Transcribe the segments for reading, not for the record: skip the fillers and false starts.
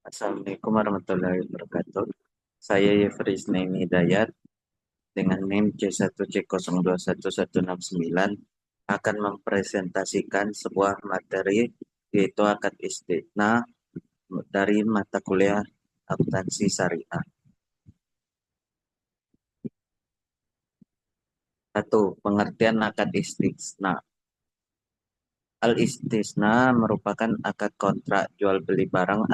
Assalamualaikum warahmatullahi wabarakatuh. Saya Yefri Isnaini Hidayat dengan NIM C1C021169 akan mempresentasikan sebuah materi yaitu akad istisna dari mata kuliah akuntansi syariah. Satu, pengertian akad istisna. Al-istisna merupakan akad kontrak jual beli barang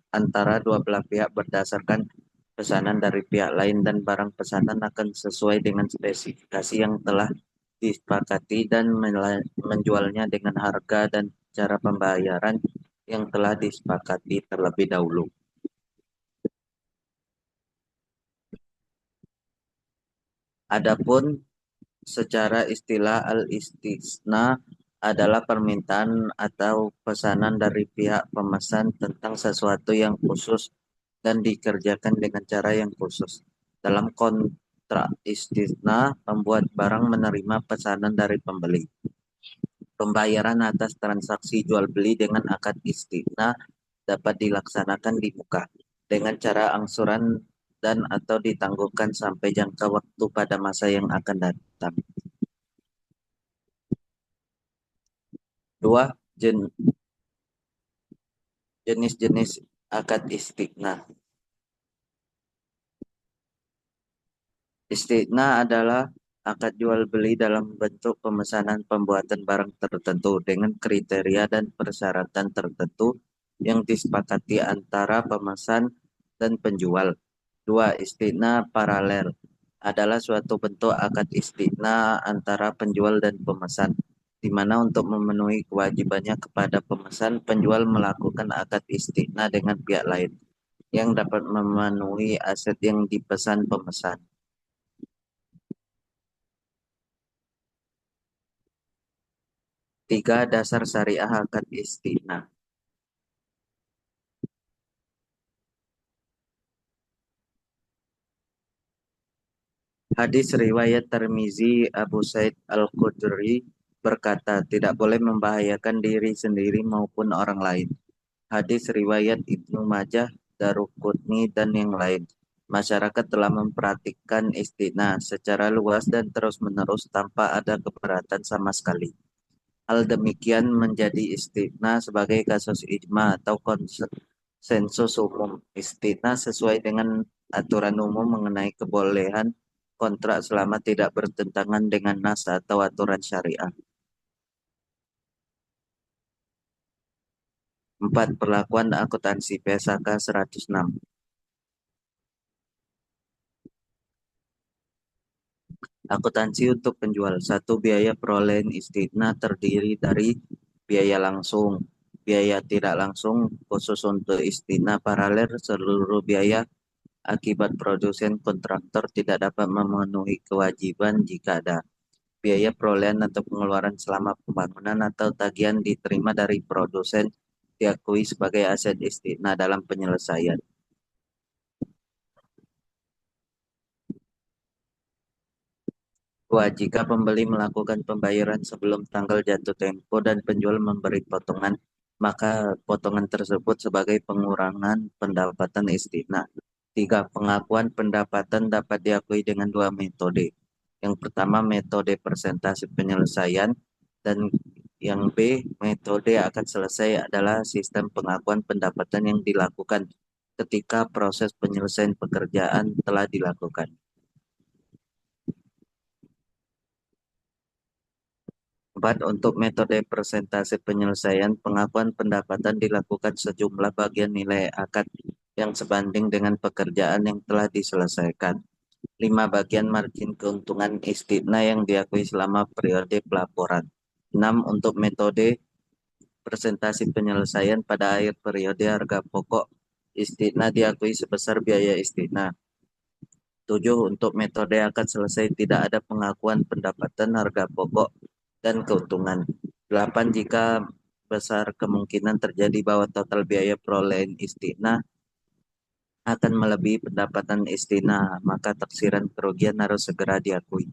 antara dua belah pihak berdasarkan pesanan dari pihak lain dan barang pesanan akan sesuai dengan spesifikasi yang telah disepakati dan menjualnya dengan harga dan cara pembayaran yang telah disepakati terlebih dahulu. Adapun secara istilah al-istisna adalah permintaan atau pesanan dari pihak pemesan tentang sesuatu yang khusus dan dikerjakan dengan cara yang khusus. Dalam kontrak istisna, pembuat barang menerima pesanan dari pembeli. Pembayaran atas transaksi jual beli dengan akad istisna dapat dilaksanakan di muka dengan cara angsuran dan atau ditangguhkan sampai jangka waktu pada masa yang akan datang. Dua, jenis-jenis akad istisna. Istisna adalah akad jual beli dalam bentuk pemesanan pembuatan barang tertentu dengan kriteria dan persyaratan tertentu yang disepakati antara pemesan dan penjual. Dua, istisna paralel adalah suatu bentuk akad istisna antara penjual dan pemesan, di mana untuk memenuhi kewajibannya kepada pemesan, penjual melakukan akad istisna dengan pihak lain yang dapat memenuhi aset yang dipesan pemesan. Tiga, dasar syariah akad istisna. Hadis riwayat Tirmizi Abu Said Al-Khudri berkata, tidak boleh membahayakan diri sendiri maupun orang lain. Hadis riwayat Ibnu Majah, Daruqutni dan yang lain. Masyarakat telah mempraktikkan istisna secara luas dan terus-menerus tanpa ada keberatan sama sekali. Hal demikian menjadi istisna sebagai kasus ijma atau konsensus umum. Istisna sesuai dengan aturan umum mengenai kebolehan kontrak selama tidak bertentangan dengan nas atau aturan syariah. 4. Perlakuan akuntansi PSAK 106. Akuntansi untuk penjual. Satu, biaya perolehan istisna terdiri dari biaya langsung, biaya tidak langsung khusus untuk istisna paralel, seluruh biaya akibat produsen kontraktor tidak dapat memenuhi kewajiban jika ada biaya perolehan atau pengeluaran selama pembangunan atau tagihan diterima dari produsen diakui sebagai aset istisna dalam penyelesaian. 2. Jika pembeli melakukan pembayaran sebelum tanggal jatuh tempo dan penjual memberi potongan, maka potongan tersebut sebagai pengurangan pendapatan istisna. 3. Pengakuan pendapatan dapat diakui dengan dua metode. Yang pertama, metode persentase penyelesaian, dan yang B, metode akad selesai adalah sistem pengakuan pendapatan yang dilakukan ketika proses penyelesaian pekerjaan telah dilakukan. 4. Untuk metode persentase penyelesaian, pengakuan pendapatan dilakukan sejumlah bagian nilai akad yang sebanding dengan pekerjaan yang telah diselesaikan. 5. Bagian margin keuntungan istisna yang diakui selama periode pelaporan. 6. Untuk metode presentasi penyelesaian pada akhir periode harga pokok istisna diakui sebesar biaya istisna. 7. Untuk metode akad selesai tidak ada pengakuan pendapatan harga pokok dan keuntungan. 8. Jika besar kemungkinan terjadi bahwa total biaya perolehan istisna akan melebihi pendapatan istisna, maka taksiran kerugian harus segera diakui.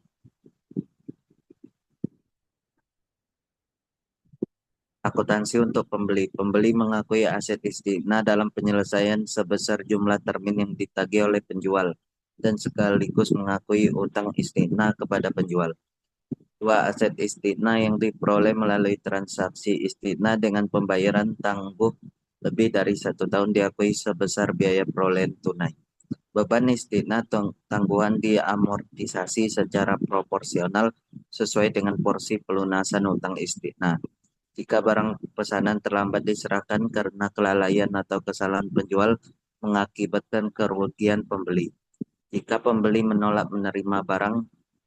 Akuntansi untuk pembeli. Pembeli mengakui aset istimna dalam penyelesaian sebesar jumlah termin yang ditagih oleh penjual dan sekaligus mengakui utang istimna kepada penjual. Dua, aset istimna yang diperoleh melalui transaksi istimna dengan pembayaran tangguh lebih dari 1 tahun diakui sebesar biaya perolehan tunai. Beban istimna tangguhan diamortisasi secara proporsional sesuai dengan porsi pelunasan utang istimna. Jika barang pesanan terlambat diserahkan karena kelalaian atau kesalahan penjual mengakibatkan kerugian pembeli. Jika pembeli menolak menerima barang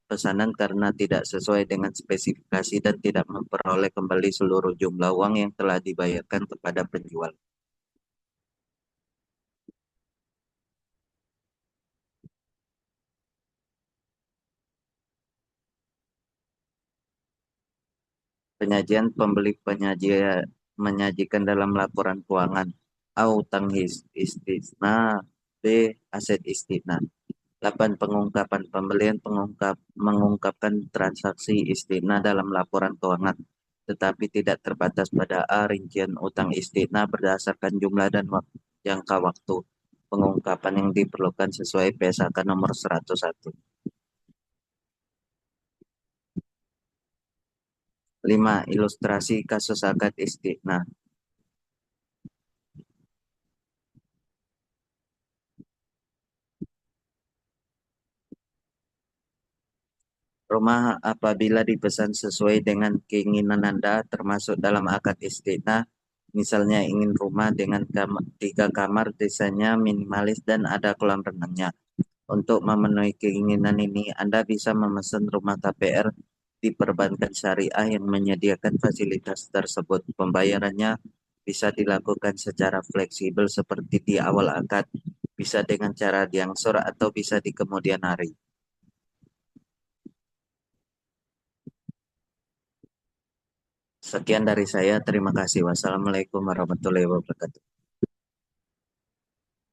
pesanan karena tidak sesuai dengan spesifikasi dan tidak memperoleh kembali seluruh jumlah uang yang telah dibayarkan kepada penjual. Penyajian pembeli menyajikan dalam laporan keuangan. A. Utang istisna. B. Aset istisna. 8. Pengungkapan pembelian mengungkapkan transaksi istisna dalam laporan keuangan, tetapi tidak terbatas pada A. Rincian utang istisna berdasarkan jumlah dan jangka waktu. Pengungkapan yang diperlukan sesuai PSAK nomor 101. 5. Ilustrasi kasus akad istisna. Rumah apabila dipesan sesuai dengan keinginan Anda, termasuk dalam akad istisna, misalnya ingin rumah dengan 3 kamar, desainnya minimalis dan ada kolam renangnya. Untuk memenuhi keinginan ini, Anda bisa memesan rumah KPR di perbankan syariah yang menyediakan fasilitas tersebut. Pembayarannya bisa dilakukan secara fleksibel seperti di awal akad, bisa dengan cara diangsur atau bisa di kemudian hari. Sekian dari saya, terima kasih. Wassalamualaikum warahmatullahi wabarakatuh.